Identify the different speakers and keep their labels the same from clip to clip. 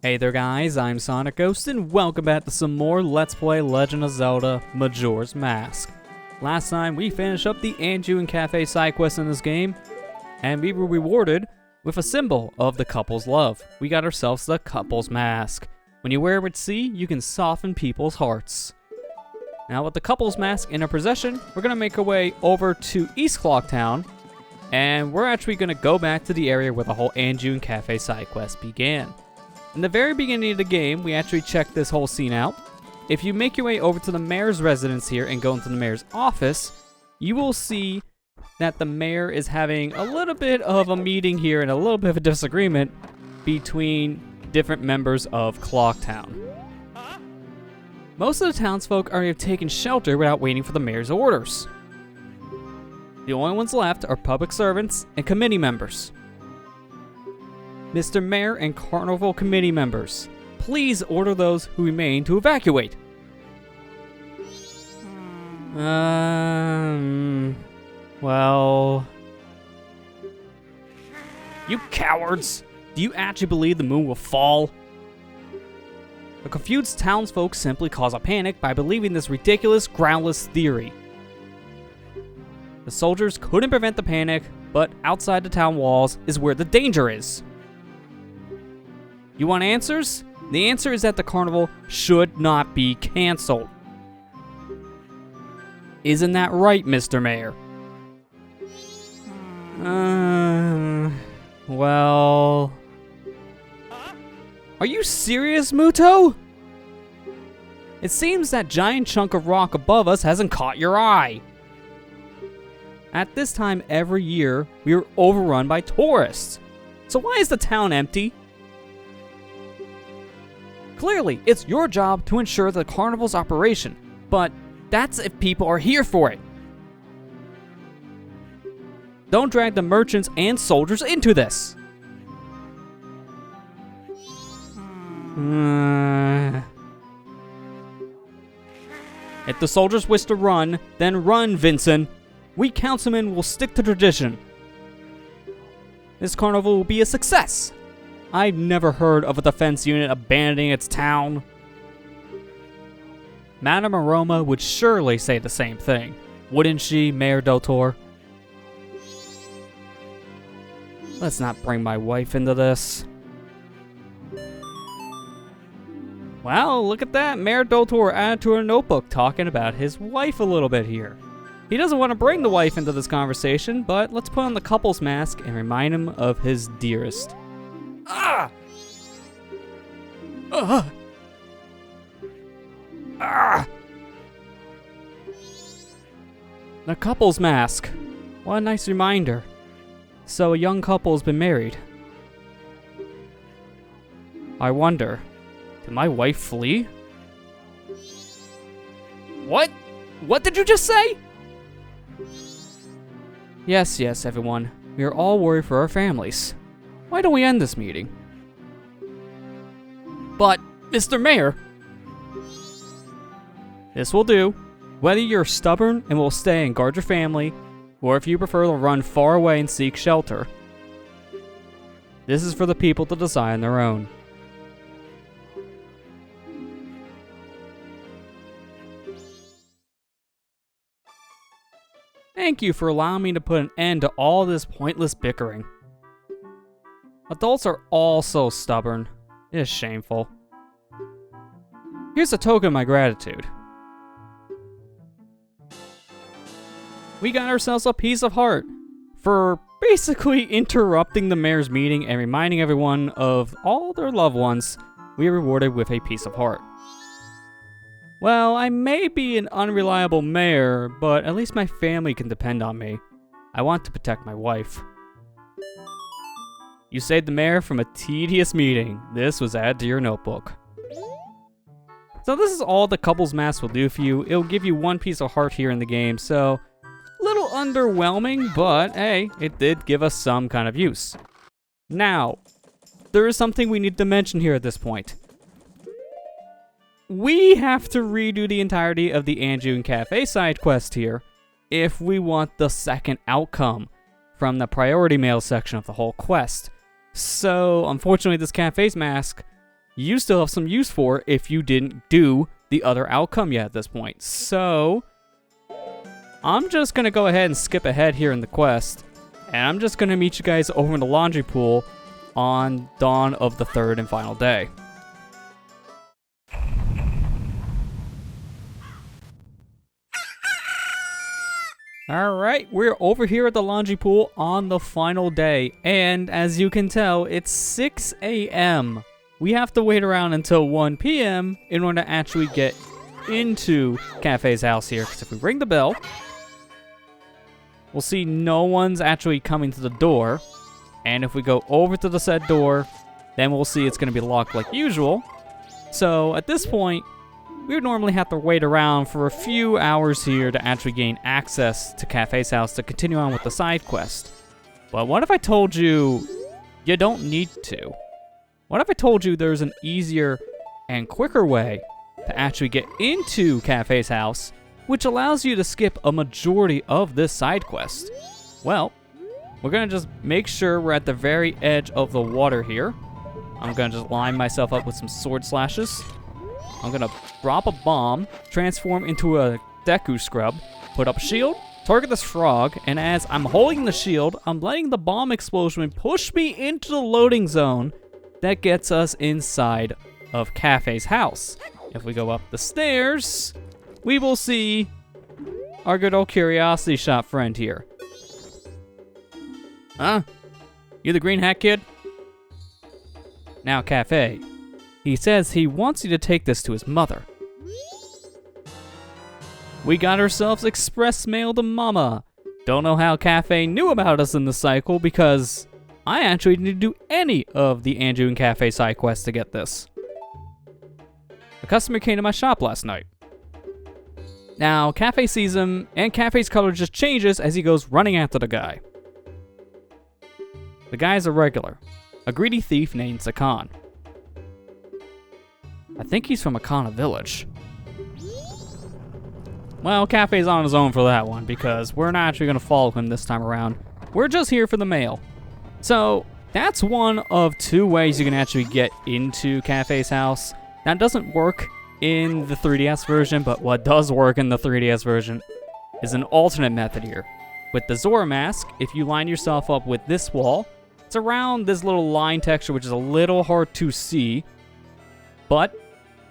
Speaker 1: Hey there guys, I'm SonicGhost and welcome back to some more Let's Play Legend of Zelda Majora's Mask. Last time we finished up the Anju and Kafei side quest in this game, and we were rewarded with a symbol of the couple's love. We got ourselves the couple's mask. When you wear it at sea, you can soften people's hearts. Now with the couple's mask in our possession, we're going to make our way over to East Clock Town, and we're actually going to go back to the area where the whole Anju and Kafei side quest began. In the very beginning of the game, we actually checked this whole scene out. If you make your way over to the mayor's residence here and go into the mayor's office, you will see that the mayor is having a little bit of a meeting here and a little bit of a disagreement between different members of Clocktown. Most of the townsfolk already have taken shelter without waiting for the mayor's orders. The only ones left are public servants and committee members. Mr. Mayor and Carnival Committee members, please order those who remain to evacuate. Well... You cowards! Do you actually believe the moon will fall? The confused townsfolk simply cause a panic by believing this ridiculous, groundless theory. The soldiers couldn't prevent the panic, but outside the town walls is where the danger is. You want answers? The answer is that the carnival should not be canceled. Isn't that right, Mr. Mayor? Well... Are you serious, Muto? It seems that giant chunk of rock above us hasn't caught your eye. At this time every year, we are overrun by tourists. So why is the town empty? Clearly, it's your job to ensure the carnival's operation, but that's if people are here for it. Don't drag the merchants and soldiers into this. If the soldiers wish to run, then run, Vincent. We councilmen will stick to tradition. This carnival will be a success. I've never heard of a defense unit abandoning its town. Madame Aroma would surely say the same thing, wouldn't she, Mayor Dotor? Let's not bring my wife into this. Wow, look at that. Mayor Dotor added to her notebook talking about his wife a little bit here. He doesn't want to bring the wife into this conversation, but let's put on the couple's mask and remind him of his dearest. Ah! Ah! The couple's mask. What a nice reminder. So a young couple's been married. I wonder, did my wife flee? What? What did you just say? Yes, everyone. We are all worried for our families. Why don't we end this meeting? But, Mr. Mayor... This will do. Whether you're stubborn and will stay and guard your family, or if you prefer to run far away and seek shelter. This is for the people to decide on their own. Thank you for allowing me to put an end to all this pointless bickering. Adults are all so stubborn. It is shameful. Here's a token of my gratitude. We got ourselves a piece of heart for basically interrupting the mayor's meeting and reminding everyone of all their loved ones. We are rewarded with a piece of heart. Well, I may be an unreliable mayor, but at least my family can depend on me. I want to protect my wife. You saved the mayor from a tedious meeting. This was added to your notebook. So this is all the couple's mask will do for you. It'll give you one piece of heart here in the game, so a little underwhelming, but hey, it did give us some kind of use. Now, there is something we need to mention here at this point. We have to redo the entirety of the Anju and Kafei side quest here if we want the second outcome from the priority mail section of the whole quest. So, unfortunately, this Kafei's mask you still have some use for if you didn't do the other outcome yet at this point. So, I'm just going to go ahead and skip ahead here in the quest, and I'm just going to meet you guys over in the laundry pool on dawn of the third and final day. Alright, we're over here at the laundry pool on the final day, and as you can tell, it's 6 a.m. We have to wait around until 1 p.m. in order to actually get into Kafei's house here, because if we ring the bell, we'll see no one's actually coming to the door, and if we go over to the said door, then we'll see it's going to be locked like usual. So at this point, we would normally have to wait around for a few hours here to actually gain access to Kafei's house to continue on with the side quest. But what if I told you you don't need to? What if I told you there's an easier and quicker way to actually get into Kafei's house, which allows you to skip a majority of this side quest? Well, we're going to just make sure we're at the very edge of the water here. I'm going to just line myself up with some sword slashes. I'm going to drop a bomb, transform into a Deku scrub, put up a shield, target this frog, and as I'm holding the shield, I'm letting the bomb explosion push me into the loading zone that gets us inside of Kafei's house. If we go up the stairs, we will see our good old curiosity shop friend here. Huh? You the green hat kid? Now, Kafei. He says he wants you to take this to his mother. We got ourselves express mail to Mama. Don't know how Kafei knew about us in the cycle because I actually didn't do any of the Anju and Kafei side quests to get this. A customer came to my shop last night. Now, Kafei sees him, and Kafei's color just changes as he goes running after the guy. The guy's a regular, a greedy thief named Sakan. I think he's from Akana Village. Well, Kafei's on his own for that one, because we're not actually going to follow him this time around. We're just here for the mail. So, that's one of two ways you can actually get into Kafei's house. That doesn't work in the 3DS version, but what does work in the 3DS version is an alternate method here. With the Zora mask, if you line yourself up with this wall, it's around this little line texture, which is a little hard to see, but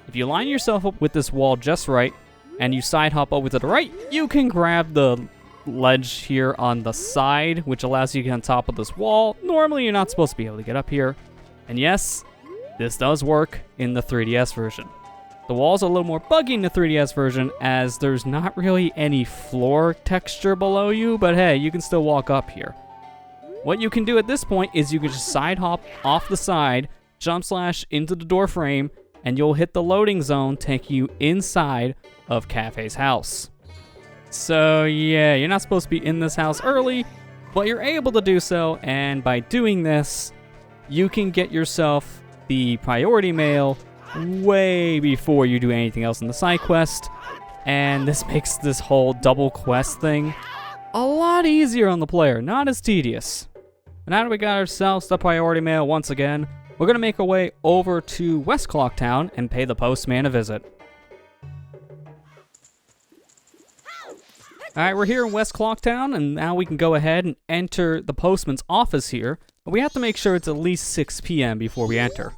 Speaker 1: if you line yourself up with this wall just right, and you side hop over to the right, you can grab the ledge here on the side, which allows you to get on top of this wall. Normally, you're not supposed to be able to get up here. And yes, this does work in the 3DS version. The wall's a little more buggy in the 3DS version, as there's not really any floor texture below you, but hey, you can still walk up here. What you can do at this point is you can just side hop off the side, jump slash into the door frame, and you'll hit the loading zone, taking you inside of Kafei's house. So yeah, you're not supposed to be in this house early, but you're able to do so, and by doing this, you can get yourself the priority mail way before you do anything else in the side quest, and this makes this whole double quest thing a lot easier on the player, not as tedious. And now that we got ourselves the priority mail once again, we're going to make our way over to West Clock Town and pay the postman a visit. Alright, we're here in West Clock Town, and now we can go ahead and enter the postman's office here, but we have to make sure it's at least 6 p.m. before we enter.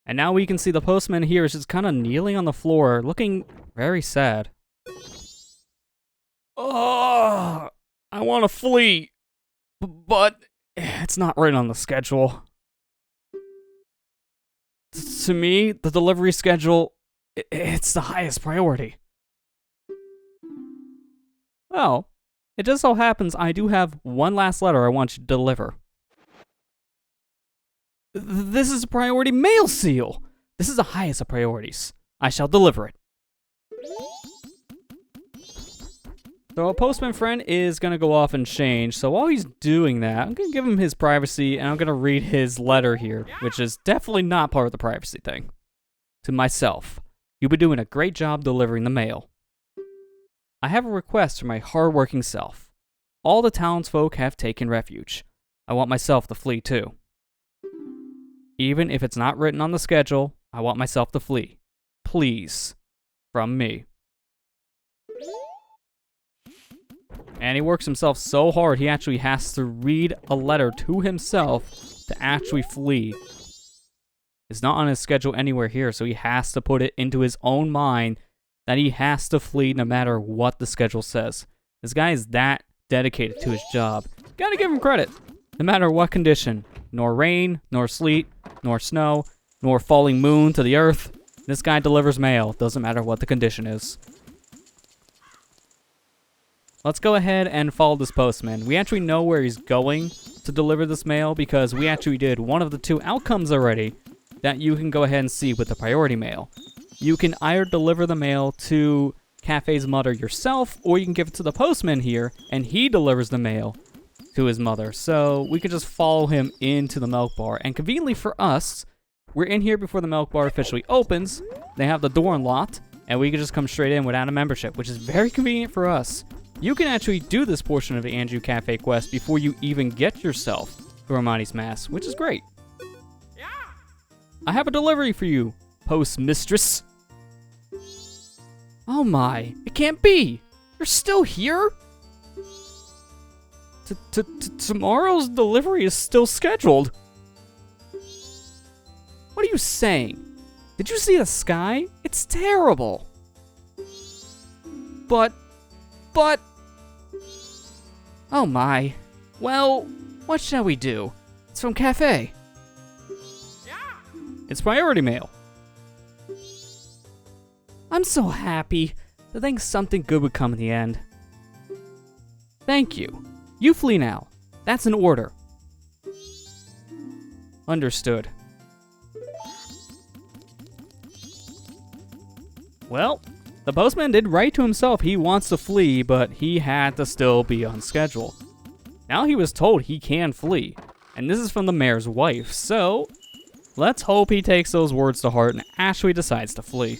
Speaker 1: And now we can see the postman here is just kind of kneeling on the floor, looking very sad. Oh, I want to flee, but it's not right on the schedule. To me, the delivery schedule, it's the highest priority. Well, it just so happens I do have one last letter I want you to deliver. This is a priority mail seal! This is the highest of priorities. I shall deliver it. So a postman friend is going to go off and change, so while he's doing that, I'm going to give him his privacy, and I'm going to read his letter here, which is definitely not part of the privacy thing. To myself, you've been doing a great job delivering the mail. I have a request for my hard-working self. All the townsfolk have taken refuge. I want myself to flee too. Even if it's not written on the schedule, I want myself to flee. Please. From me. And he works himself so hard, he actually has to read a letter to himself to actually flee. It's not on his schedule anywhere here, so he has to put it into his own mind that he has to flee no matter what the schedule says. This guy is that dedicated to his job. Gotta give him credit. No matter what condition, nor rain, nor sleet, nor snow, nor falling moon to the earth, this guy delivers mail. Doesn't matter what the condition is. Let's go ahead and follow this postman. We actually know where he's going to deliver this mail because we actually did one of the 2 outcomes already that you can go ahead and see with the priority mail. You can either deliver the mail to Kafei's mother yourself, or you can give it to the postman here, and he delivers the mail to his mother. So we could just follow him into the milk bar. And conveniently for us, we're in here before the milk bar officially opens. They have the door unlocked, and we can just come straight in without a membership, which is very convenient for us. You can actually do this portion of the Anju Kafei quest before you even get yourself to Armani's Mask, which is great. Yeah. I have a delivery for you, postmistress. Oh my, it can't be. You're still here? Tomorrow's delivery is still scheduled. What are you saying? Did you see the sky? It's terrible. But... Oh my. Well, what shall we do? It's from Kafei. Yeah. It's priority mail. I'm so happy to think something good would come in the end. Thank you. You flee now. That's an order. Understood. Well, the postman did write to himself he wants to flee, but he had to still be on schedule. Now he was told he can flee, and this is from the mayor's wife, so let's hope he takes those words to heart and actually decides to flee.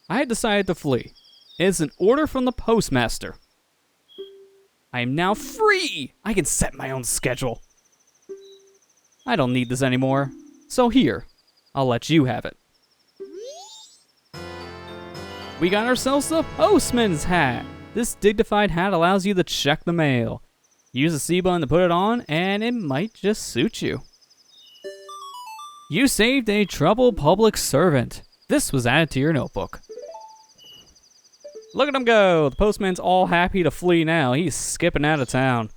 Speaker 1: I had decided to flee. It is an order from the postmaster. I am now free! I can set my own schedule. I don't need this anymore, so here. I'll let you have it. We got ourselves the postman's hat. This dignified hat allows you to check the mail. Use the C button to put it on, and it might just suit you. You saved a troubled public servant. This was added to your notebook. Look at him go. The postman's all happy to flee now. He's skipping out of town.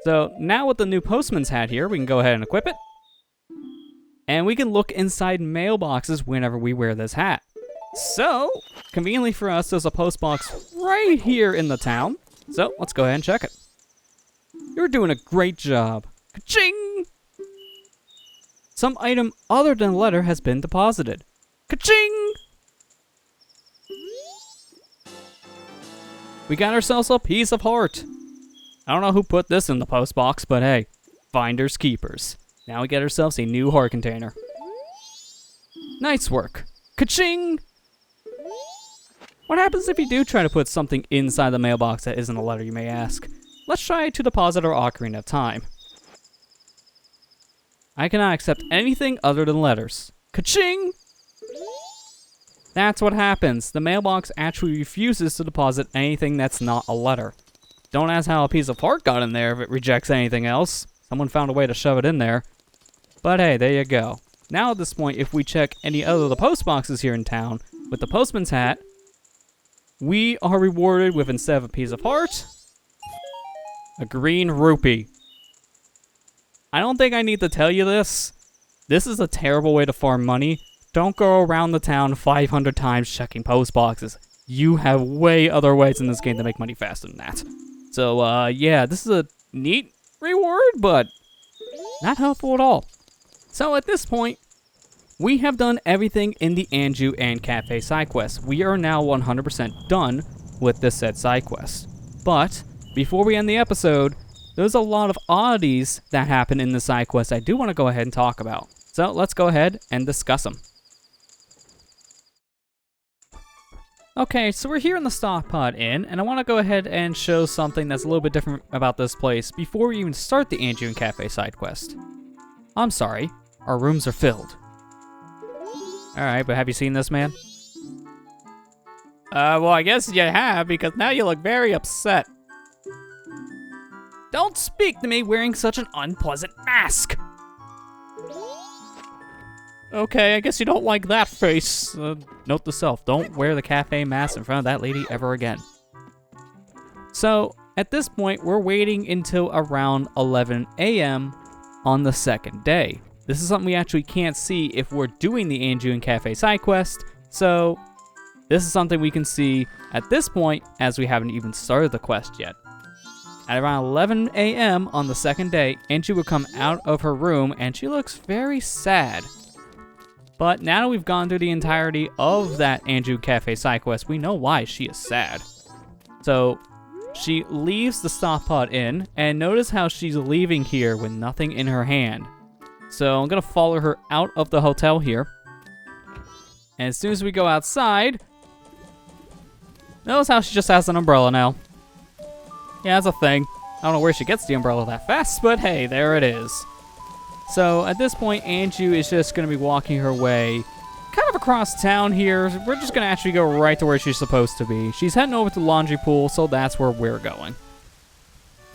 Speaker 1: So now with the new postman's hat here, we can go ahead and equip it. And we can look inside mailboxes whenever we wear this hat. So, conveniently for us, there's a post box right here in the town. So, let's go ahead and check it. You're doing a great job. Ka-ching! Some item other than a letter has been deposited. Ka-ching! We got ourselves a piece of heart. I don't know who put this in the post box, but hey, finders keepers. Now we get ourselves a new heart container. Nice work. Ka-ching! What happens if you do try to put something inside the mailbox that isn't a letter, you may ask? Let's try to deposit our Ocarina of Time. I cannot accept anything other than letters. Ka-ching! That's what happens. The mailbox actually refuses to deposit anything that's not a letter. Don't ask how a piece of heart got in there if it rejects anything else. Someone found a way to shove it in there. But hey, there you go. Now at this point, if we check any other of the post boxes here in town with the postman's hat, we are rewarded with, instead of a piece of heart, a green rupee. I don't think I need to tell you this. This is a terrible way to farm money. Don't go around the town 500 times checking post boxes. You have way other ways in this game to make money faster than that. So, yeah, this is a neat reward, but not helpful at all. So at this point, we have done everything in the Anju and Kafei side quest. We are now 100% done with this said side quest. But before we end the episode, there's a lot of oddities that happen in the side quest I do want to go ahead and talk about. So let's go ahead and discuss them. Okay, so we're here in the Stockpot Inn, and I want to go ahead and show something that's a little bit different about this place before we even start the Anju and Kafei side quest. I'm sorry, our rooms are filled. Alright, but have you seen this man? Well, I guess you have, because now you look very upset. Don't speak to me wearing such an unpleasant mask! Okay, I guess you don't like that face. Note to self, don't wear the cafe mask in front of that lady ever again. So, at this point, we're waiting until around 11 a.m. on the second day. This is something we actually can't see if we're doing the Anju and Kafei side quest, so this is something we can see at this point as we haven't even started the quest yet. At around 11 a.m. on the second day, Anju would come out of her room and she looks very sad. But now that we've gone through the entirety of that Anju Kafei side quest, we know why she is sad. So, she leaves the Stockpot Inn, and notice how she's leaving here with nothing in her hand. So, I'm gonna follow her out of the hotel here. And as soon as we go outside, notice how she just has an umbrella now. Yeah, that's a thing. I don't know where she gets the umbrella that fast, but hey, there it is. So, at this point, Anju is just going to be walking her way kind of across town here. We're just going to actually go right to where she's supposed to be. She's heading over to the laundry pool, so that's where we're going.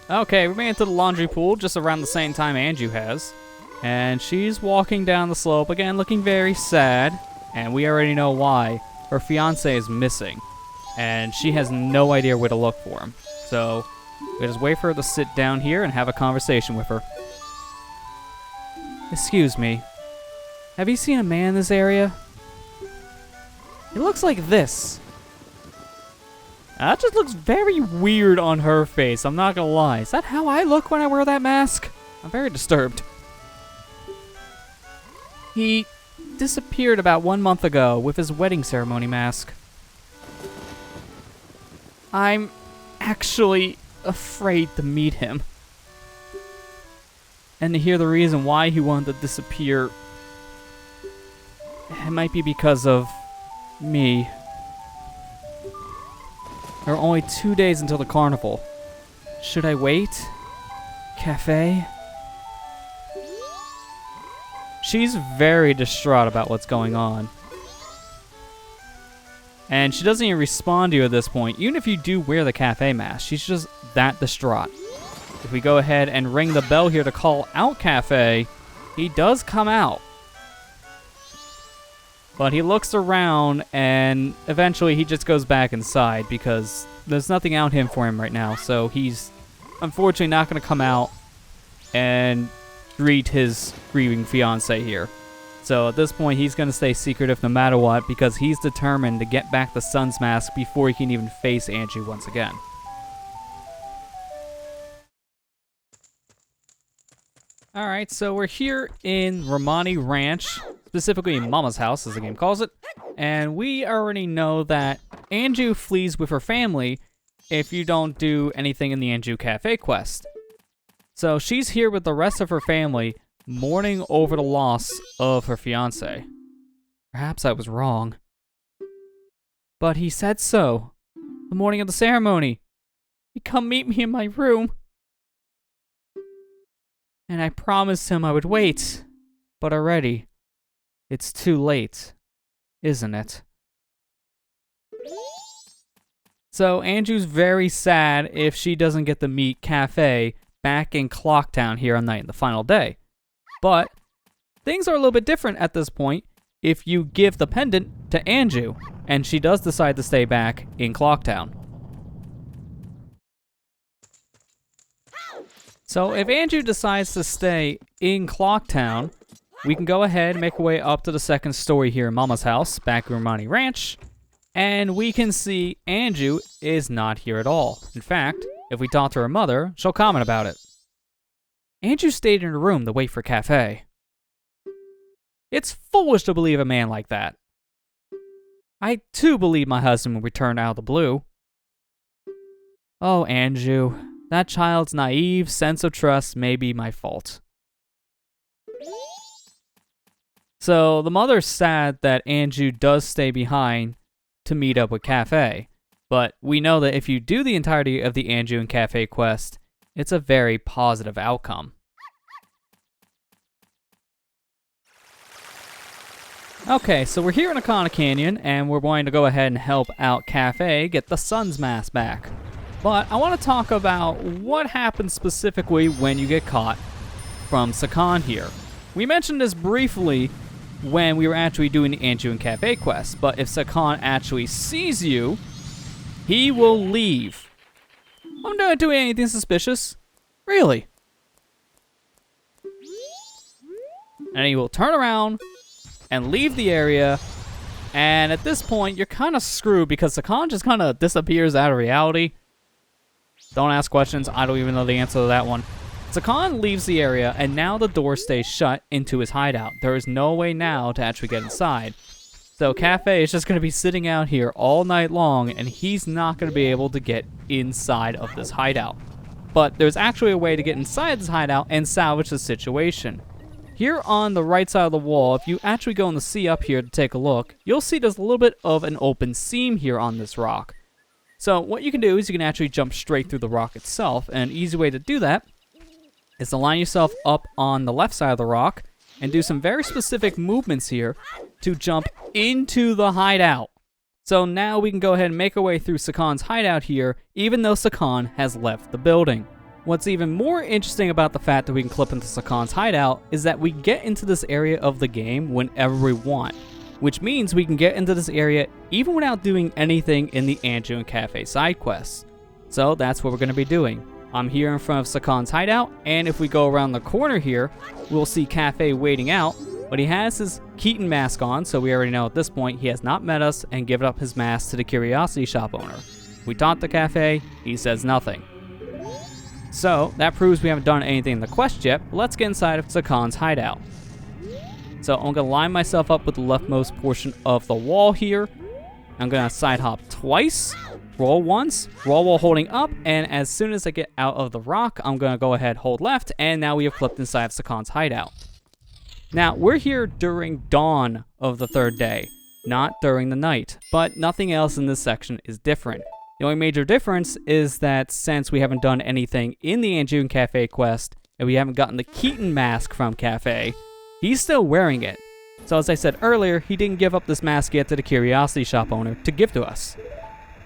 Speaker 1: Okay, we made it to the laundry pool just around the same time Anju has. And she's walking down the slope, again, looking very sad. And we already know why. Her fiancé is missing. And she has no idea where to look for him. So, we just wait for her to sit down here and have a conversation with her. Excuse me. Have you seen a man in this area? It looks like this. That just looks very weird on her face, I'm not gonna lie. Is that how I look when I wear that mask? I'm very disturbed. He disappeared about 1 month ago with his wedding ceremony mask. I'm actually afraid to meet him. And to hear the reason why he wanted to disappear, it might be because of me. There are only 2 days until the carnival. Should I wait? Kafei? She's very distraught about what's going on. And she doesn't even respond to you at this point. Even if you do wear the Kafei mask, she's just that distraught. If we go ahead and ring the bell here to call out Kafei, he does come out. But he looks around and eventually he just goes back inside because there's nothing out him for him right now. So he's unfortunately not going to come out and greet his grieving fiancé here. So at this point he's going to stay secretive no matter what because he's determined to get back the Sun's mask before he can even face Anju once again. Alright, so we're here in Romani Ranch, specifically in Mama's house, as the game calls it. And we already know that Anju flees with her family if you don't do anything in the Anju Kafei quest. So she's here with the rest of her family, mourning over the loss of her fiancé. Perhaps I was wrong. But he said so. The morning of the ceremony. He'd come meet me in my room. And I promised him I would wait. But already, it's too late, isn't it? So Anju's very sad if she doesn't get to meet Kafei back in Clocktown here on night, the final day. But things are a little bit different at this point if you give the pendant to Anju, and she does decide to stay back in Clocktown. So if Anju decides to stay in Clocktown, we can go ahead and make our way up to the second story here in Mama's house, back in Romani Ranch, and we can see Anju is not here at all. In fact, if we talk to her mother, she'll comment about it. Anju stayed in her room to wait for Kafei. It's foolish to believe a man like that. I too believe my husband will return out of the blue. Oh, Anju. That child's naive sense of trust may be my fault. So the mother's sad that Anju does stay behind to meet up with Kafei. But we know that if you do the entirety of the Anju and Kafei quest, it's a very positive outcome. Okay, so we're here in Akana Canyon, and we're going to go ahead and help out Kafei get the Sun's Mask back. But I want to talk about what happens specifically when you get caught from Sakan here. We mentioned this briefly when we were actually doing the Anju and Kafei quest, but if Sakan actually sees you, he will leave. I'm not doing anything suspicious. Really. And he will turn around and leave the area, and at this point, you're kind of screwed because Sakan just kind of disappears out of reality. Don't ask questions, I don't even know the answer to that one. Sakan leaves the area, and now the door stays shut into his hideout. There is no way now to actually get inside. So Kafei is just going to be sitting out here all night long, and he's not going to be able to get inside of this hideout. But there's actually a way to get inside this hideout and salvage the situation. Here on the right side of the wall, if you actually go in the sea up here to take a look, you'll see there's a little bit of an open seam here on this rock. So what you can do is you can actually jump straight through the rock itself, and an easy way to do that is to line yourself up on the left side of the rock and do some very specific movements here to jump into the hideout. So now we can go ahead and make our way through Sakan's hideout here, even though Sakan has left the building. What's even more interesting about the fact that we can clip into Sakan's hideout is that we get into this area of the game whenever we want, which means we can get into this area even without doing anything in the Anju and Kafei side quests. So that's what we're going to be doing. I'm here in front of Sakan's hideout, and if we go around the corner here, we'll see Kafei waiting out, but he has his Keaton mask on, so we already know at this point he has not met us and given up his mask to the curiosity shop owner. We talk to Kafei, he says nothing. So, that proves we haven't done anything in the quest yet. Let's get inside of Sakan's hideout. So, I'm going to line myself up with the leftmost portion of the wall here. I'm going to side hop twice, roll once, roll while holding up, and as soon as I get out of the rock, I'm going to go ahead, hold left, and now we have clipped inside of Sakan's hideout. Now, we're here during dawn of the third day, not during the night, but nothing else in this section is different. The only major difference is that since we haven't done anything in the Anju and Kafei quest, and we haven't gotten the Keaton mask from Kafei, he's still wearing it. So as I said earlier, he didn't give up this mask yet to the curiosity shop owner to give to us.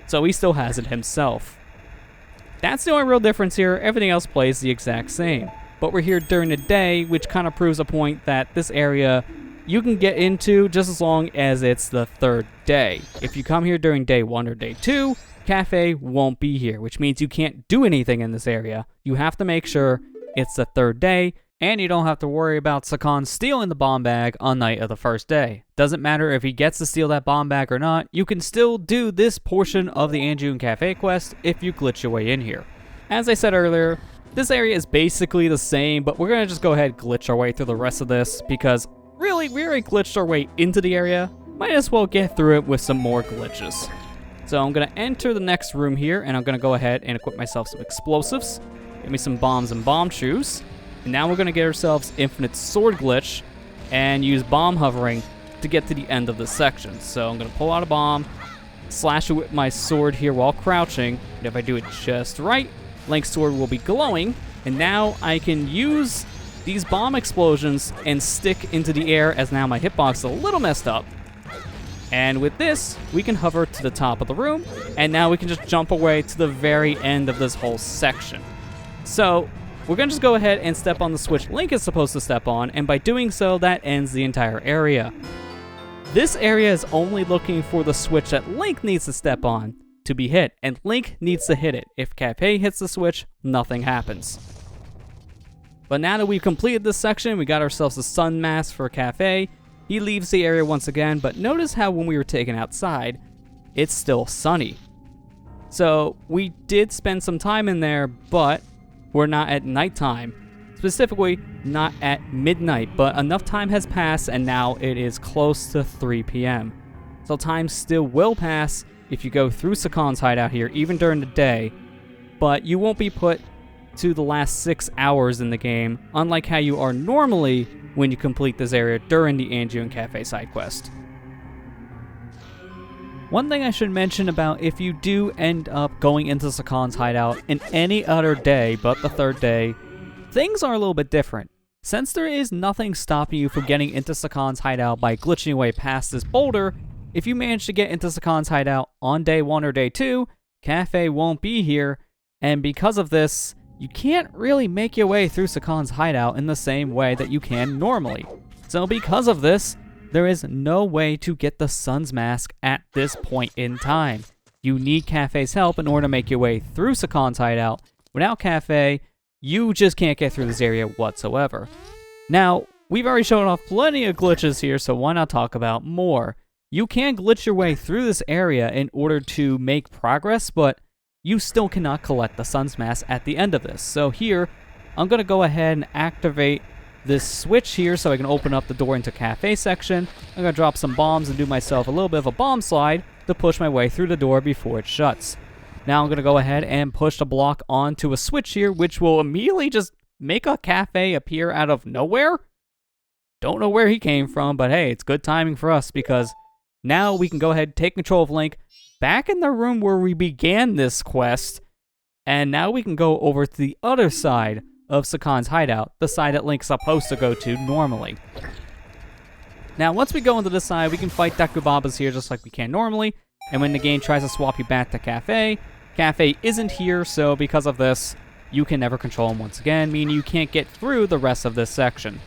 Speaker 1: So he still has it himself. That's the only real difference here, everything else plays the exact same. But we're here during the day, which kind of proves a point that this area you can get into just as long as it's the third day. If you come here during day 1 or day 2, Kafei won't be here, which means you can't do anything in this area. You have to make sure it's the third day, and you don't have to worry about Sakan stealing the bomb bag on night of the first day. Doesn't matter if he gets to steal that bomb bag or not, you can still do this portion of the Anju and Kafei quest if you glitch your way in here. As I said earlier, this area is basically the same, but we're going to just go ahead and glitch our way through the rest of this, because really, we already glitched our way into the area. Might as well get through it with some more glitches. So I'm going to enter the next room here, and I'm going to go ahead and equip myself some explosives. Give me some bombs and bomb shoes. And now we're going to get ourselves infinite sword glitch and use bomb hovering to get to the end of this section. So I'm going to pull out a bomb, slash it with my sword here while crouching. And if I do it just right, Link's sword will be glowing. And now I can use these bomb explosions and stick into the air, as now my hitbox is a little messed up. And with this, we can hover to the top of the room, and now we can just jump away to the very end of this whole section. So, we're going to just go ahead and step on the switch Link is supposed to step on, and by doing so, that ends the entire area. This area is only looking for the switch that Link needs to step on to be hit, and Link needs to hit it. If Kafei hits the switch, nothing happens. But now that we've completed this section, we got ourselves a sun mask for Kafei. He leaves the area once again, but notice how when we were taken outside, it's still sunny. So we did spend some time in there, but we're not at nighttime. Specifically, not at midnight, but enough time has passed and now it is close to 3 p.m. So time still will pass if you go through Sakan's hideout here, even during the day, but you won't be put to the last 6 hours in the game, unlike how you are normally when you complete this area during the Anju and Kafei side quest. One thing I should mention about if you do end up going into Sakan's hideout in any other day but the third day, things are a little bit different. Since there is nothing stopping you from getting into Sakan's hideout by glitching your way past this boulder, if you manage to get into Sakan's hideout on day 1 or day 2, Kafei won't be here, and because of this, you can't really make your way through Sakan's hideout in the same way that you can normally. So because of this, there is no way to get the Sun's Mask at this point in time. You need Kafei's help in order to make your way through Sakan's hideout. Without Kafei, you just can't get through this area whatsoever. Now, we've already shown off plenty of glitches here, so why not talk about more? You can glitch your way through this area in order to make progress, but you still cannot collect the Sun's Mask at the end of this. So here, I'm going to go ahead and activate this switch here so I can open up the door into Kafei section. I'm going to drop some bombs and do myself a little bit of a bomb slide to push my way through the door before it shuts. Now I'm going to go ahead and push the block onto a switch here, which will immediately just make a Kafei appear out of nowhere. Don't know where he came from, but hey, it's good timing for us because now we can go ahead and take control of Link back in the room where we began this quest, and now we can go over to the other side of Sakan's hideout, the side that Link's supposed to go to normally. Now, once we go into this side, we can fight Dekubabas here just like we can normally, and when the game tries to swap you back to Kafei, Kafei isn't here, so because of this, you can never control him once again, meaning you can't get through the rest of this section.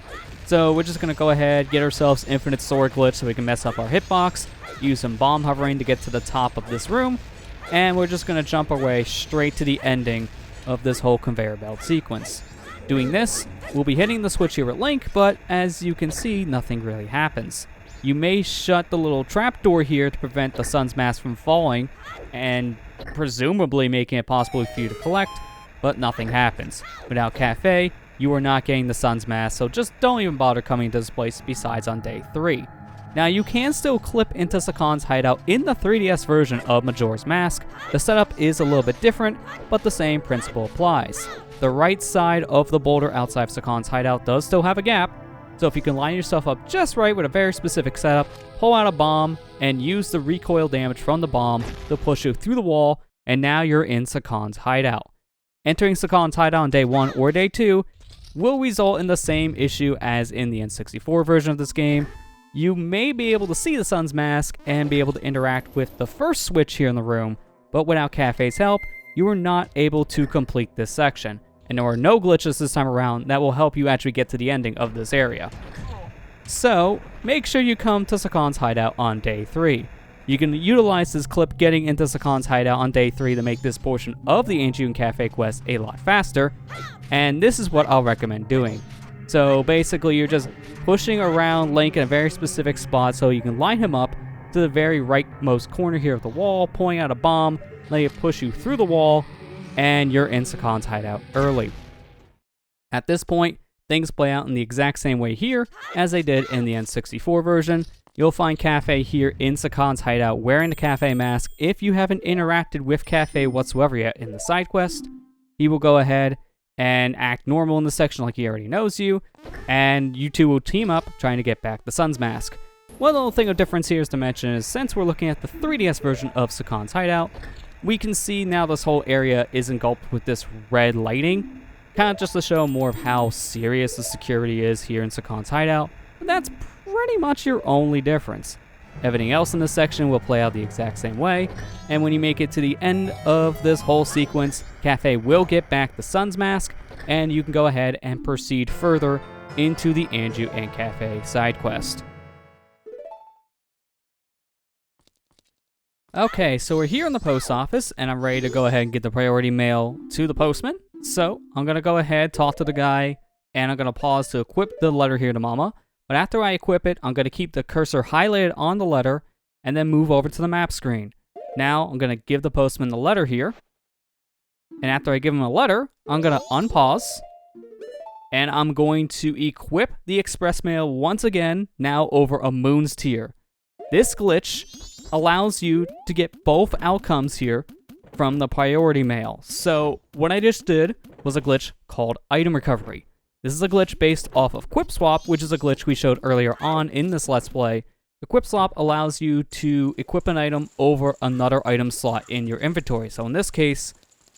Speaker 1: So we're just going to go ahead, get ourselves infinite sword glitch so we can mess up our hitbox, use some bomb hovering to get to the top of this room, and we're just going to jump our way straight to the ending of this whole conveyor belt sequence. Doing this, we'll be hitting the switch here at Link, but as you can see, nothing really happens. You may shut the little trapdoor here to prevent the Sun's Mask from falling, and presumably making it possible for you to collect, but nothing happens. Without Kafei, you are not getting the Sun's Mask, so just don't even bother coming to this place besides on day 3. Now, you can still clip into Sakan's hideout in the 3DS version of Majora's Mask. The setup is a little bit different, but the same principle applies. The right side of the boulder outside of Sakan's hideout does still have a gap, so if you can line yourself up just right with a very specific setup, pull out a bomb, and use the recoil damage from the bomb to push you through the wall, and now you're in Sakan's hideout. Entering Sakan's hideout on day 1 or day 2 will result in the same issue as in the N64 version of this game. You may be able to see the Sun's Mask and be able to interact with the first switch here in the room, but without Kafei's help, you are not able to complete this section. And there are no glitches this time around that will help you actually get to the ending of this area. So, make sure you come to Sakan's hideout on day 3. You can utilize this clip getting into Sakan's hideout on day 3 to make this portion of the Anju and Kafei quest a lot faster, and this is what I'll recommend doing. So basically you're just pushing around Link in a very specific spot so you can line him up to the very rightmost corner here of the wall, pulling out a bomb, letting it push you through the wall, and you're in Sakan's hideout early. At this point, things play out in the exact same way here as they did in the N64 version. You'll find Kafei here in Sakan's hideout wearing the Kafei mask. If you haven't interacted with Kafei whatsoever yet in the side quest, he will go ahead and act normal in the section like he already knows you, and you two will team up trying to get back the Sun's Mask. One little thing of difference here is to mention is since we're looking at the 3DS version of Sakan's hideout, we can see now this whole area is engulfed with this red lighting, kind of just to show more of how serious the security is here in Sakan's hideout, but that's pretty much your only difference. Everything else in this section will play out the exact same way, and when you make it to the end of this whole sequence, Kafei will get back the Sun's Mask, and you can go ahead and proceed further into the Anju and Kafei side quest. Okay, so we're here in the post office, and I'm ready to go ahead and get the priority mail to the postman. So, I'm going to go ahead, talk to the guy, and I'm going to pause to equip the letter here to Mama. But after I equip it, I'm going to keep the cursor highlighted on the letter, and then move over to the map screen. Now, I'm going to give the postman the letter here. And after I give him a letter, I'm going to unpause. And I'm going to equip the express mail once again, now over a Moon's Tier. This glitch allows you to get both outcomes here from the priority mail. So, what I just did was a glitch called Item Recovery. This is a glitch based off of Quip Swap, which is a glitch we showed earlier on in this Let's Play, Equip swap allows you to equip an item over another item slot in your inventory. So in this case,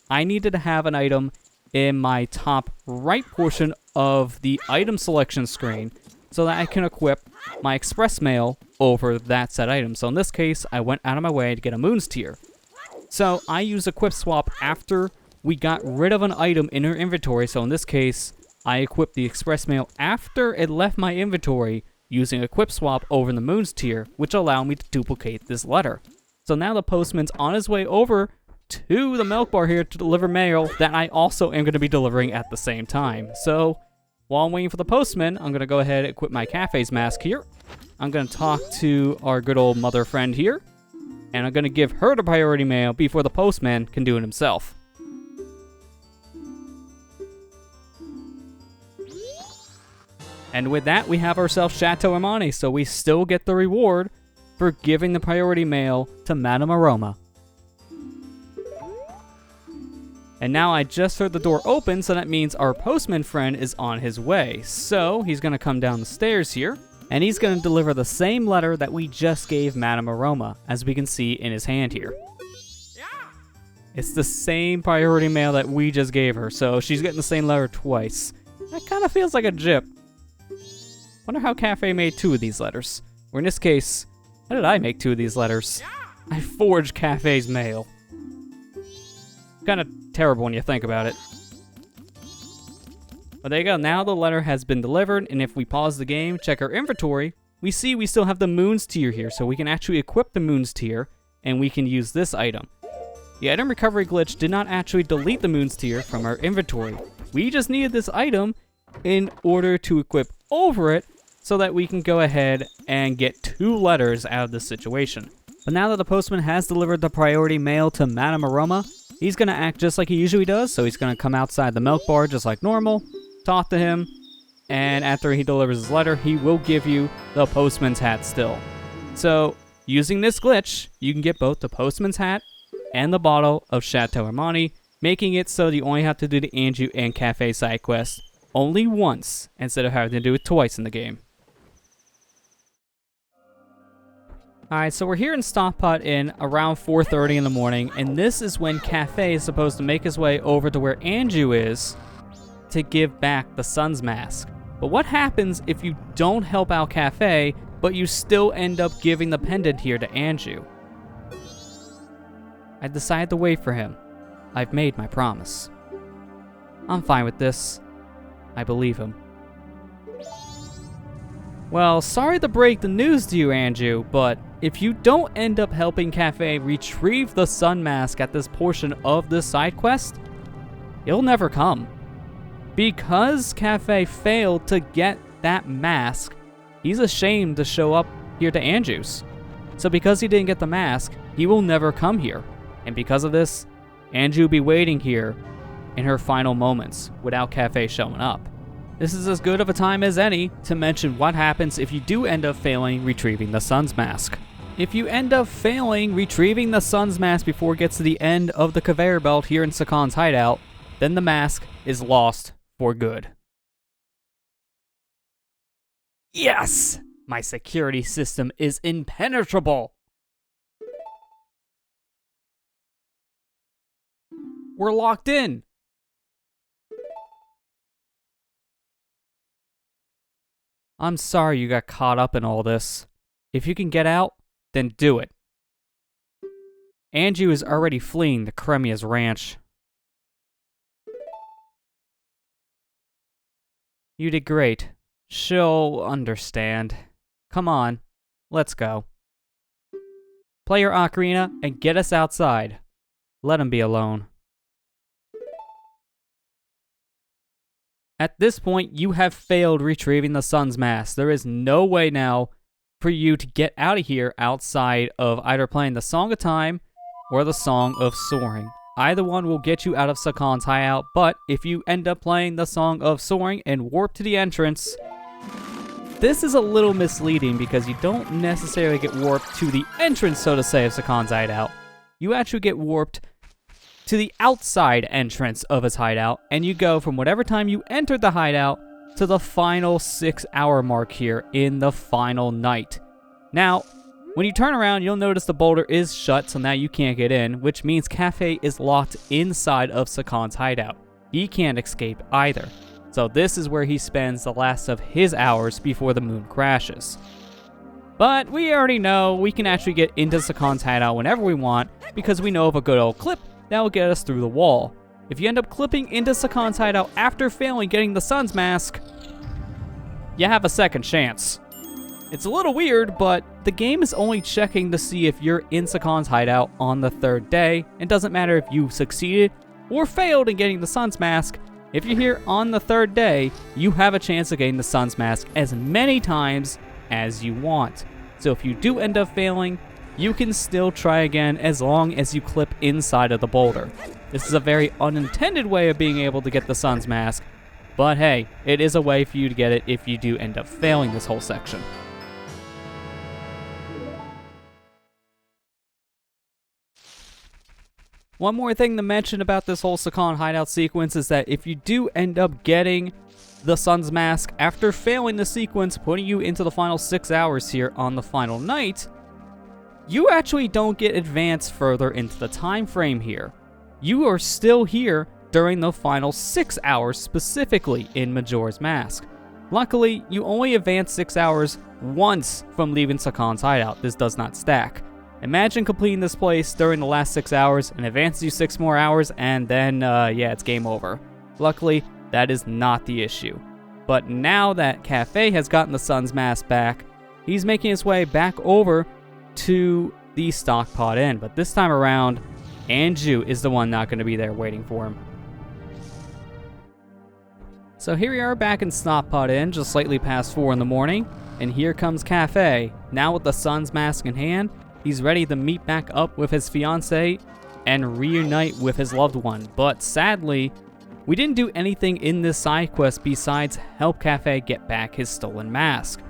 Speaker 1: I needed to have an item in my top right portion of the item selection screen so that I can equip my express mail over that said item. So in this case, I went out of my way to get a Moon's Tier. So I use equip swap after we got rid of an item in our inventory. So in this case, I equipped the express mail after it left my inventory using equip swap over the Moon's Tier, which allowed me to duplicate this letter. So now the postman's on his way over to the milk bar here to deliver mail that I also am going to be delivering at the same time. So while I'm waiting for the postman, I'm going to go ahead and equip my Kafei's mask here. I'm going to talk to our good old mother friend here, and I'm going to give her the priority mail before the postman can do it himself. And with that, we have ourselves Chateau Armani, so we still get the reward for giving the priority mail to Madame Aroma. And now I just heard the door open, so that means our postman friend is on his way. So he's going to come down the stairs here, and he's going to deliver the same letter that we just gave Madame Aroma, as we can see in his hand here. It's the same priority mail that we just gave her, so she's getting the same letter twice. That kind of feels like a jip. Wonder how Kafei made 2 of these letters. Or in this case, how did I make 2 of these letters? I forged Kafei's mail. Kind of terrible when you think about it. But there you go, now the letter has been delivered, and if we pause the game, check our inventory, we see we still have the Moon's Tier here, so we can actually equip the Moon's Tier, and we can use this item. The item recovery glitch did not actually delete the Moon's Tier from our inventory. We just needed this item in order to equip over it, so that we can go ahead and get 2 letters out of this situation. But now that the postman has delivered the priority mail to Madame Aroma, he's going to act just like he usually does, so he's going to come outside the milk bar just like normal, talk to him, and after he delivers his letter, he will give you the postman's hat still. So, using this glitch, you can get both the postman's hat and the bottle of Chateau Armani, making it so that you only have to do the Anju and Kafei side quest only once, instead of having to do it twice in the game. Alright, so we're here in Stockpot Inn around 4:30 in the morning, and this is when Kafei is supposed to make his way over to where Anju is to give back the sun's mask. But what happens if you don't help out Kafei, but you still end up giving the pendant here to Anju? I decided to wait for him. I've made my promise. I'm fine with this. I believe him. Well, sorry to break the news to you, Anju, but if you don't end up helping Kafei retrieve the sun mask at this portion of this side quest, it'll never come. Because Kafei failed to get that mask, he's ashamed to show up here to Anju's. So because he didn't get the mask, he will never come here. And because of this, Anju will be waiting here in her final moments without Kafei showing up. This is as good of a time as any to mention what happens if you do end up failing retrieving the sun's mask. If you end up failing retrieving the sun's mask before it gets to the end of the conveyor belt here in Sakon's hideout, then the mask is lost for good. Yes! My security system is impenetrable! We're locked in! I'm sorry you got caught up in all this. If you can get out, then do it. Anju is already fleeing the Cremia's ranch. You did great. She'll understand. Come on, let's go. Play your ocarina and get us outside. Let him be alone. At this point, you have failed retrieving the sun's mask. There is no way now for you to get out of here outside of either playing the Song of Time or the Song of Soaring. Either one will get you out of Sakon's hideout, but if you end up playing the Song of Soaring and warp to the entrance, this is a little misleading because you don't necessarily get warped to the entrance, so to say, of Sakon's hideout. You actually get warped to the outside entrance of his hideout, and you go from whatever time you entered the hideout to the final 6-hour mark here in the final night. Now, when you turn around, you'll notice the boulder is shut, so now you can't get in, which means Kafei is locked inside of Sakan's hideout. He can't escape either. So this is where he spends the last of his hours before the moon crashes. But we already know we can actually get into Sakan's hideout whenever we want, because we know of a good old clip that will get us through the wall. If you end up clipping into Sakan's hideout after failing getting the Sun's Mask, you have a second chance. It's a little weird, but the game is only checking to see if you're in Sakan's hideout on the third day. It doesn't matter if you succeeded or failed in getting the Sun's Mask. If you're here on the third day, you have a chance of getting the Sun's Mask as many times as you want. So if you do end up failing, you can still try again as long as you clip inside of the boulder. This is a very unintended way of being able to get the Sun's Mask, but hey, it is a way for you to get it if you do end up failing this whole section. One more thing to mention about this whole Sakan hideout sequence is that if you do end up getting the Sun's Mask after failing the sequence, putting you into the final 6 hours here on the final night, you actually don't get advanced further into the time frame here. You are still here during the final 6 hours specifically in Majora's Mask. Luckily, you only advance 6 hours once from leaving Sakan's hideout. This does not stack. Imagine completing this place during the last 6 hours and advances you 6 more hours, and then, yeah, it's game over. Luckily, that is not the issue. But now that Kafei has gotten the Sun's Mask back, he's making his way back over to the Stockpot Inn. But this time around, Anju is the one not going to be there waiting for him. So here we are back in Stockpot Inn, just slightly past 4 in the morning, and here comes Kafei, now with the Sun's Mask in hand. He's ready to meet back up with his fiancée and reunite with his loved one. But sadly, we didn't do anything in this side quest besides help Kafei get back his stolen mask.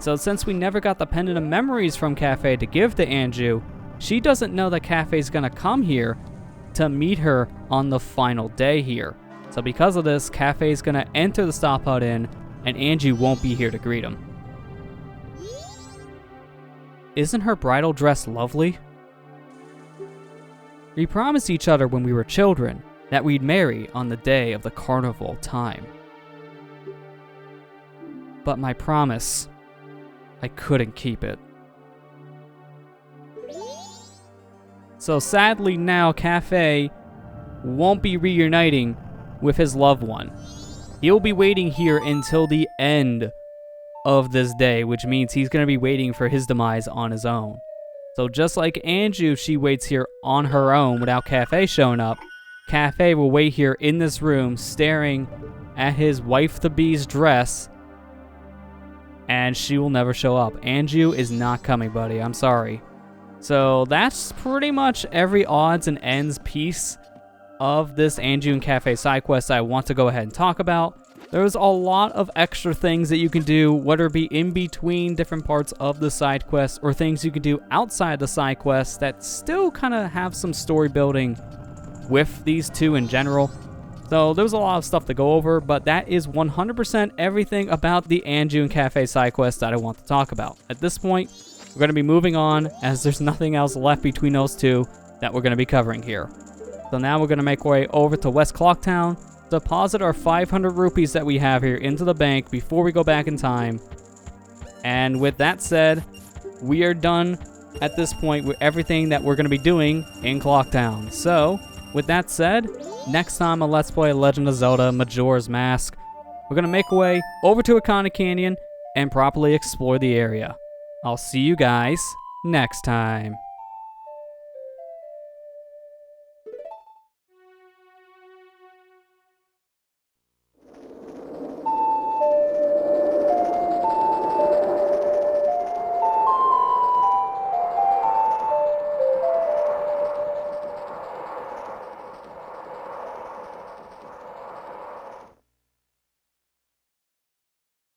Speaker 1: So since we never got the Pendant of Memories from Kafei to give to Anju, she doesn't know that Kafei's gonna come here to meet her on the final day here. So because of this, Kafei's gonna enter the Stockpot Inn and Anju won't be here to greet him. Isn't her bridal dress lovely? We promised each other when we were children that we'd marry on the day of the carnival time. But my promise, I couldn't keep it. So sadly now Kafei won't be reuniting with his loved one. He'll be waiting here until the end of this day, which means he's going to be waiting for his demise on his own. So just like Anju, she waits here on her own without Kafei showing up, Kafei will wait here in this room staring at his wife-to-be's dress, and she will never show up. Anju is not coming, buddy. I'm sorry. So that's pretty much every odds and ends piece of this Anju and Kafei side quest I want to go ahead and talk about. There's a lot of extra things that you can do, whether it be in between different parts of the side quest or things you can do outside the side quests that still kind of have some story building with these two in general. So there's a lot of stuff to go over, but that is 100% everything about the Anju and Kafei side quest that I want to talk about. At this point, we're going to be moving on as there's nothing else left between those two that we're going to be covering here. So now we're going to make our way over to West Clocktown, deposit our 500 rupees that we have here into the bank before we go back in time. And with that said, we are done at this point with everything that we're going to be doing in Clocktown. So, with that said, next time on Let's Play Legend of Zelda Majora's Mask, we're going to make our way over to Ikana Canyon and properly explore the area. I'll see you guys next time.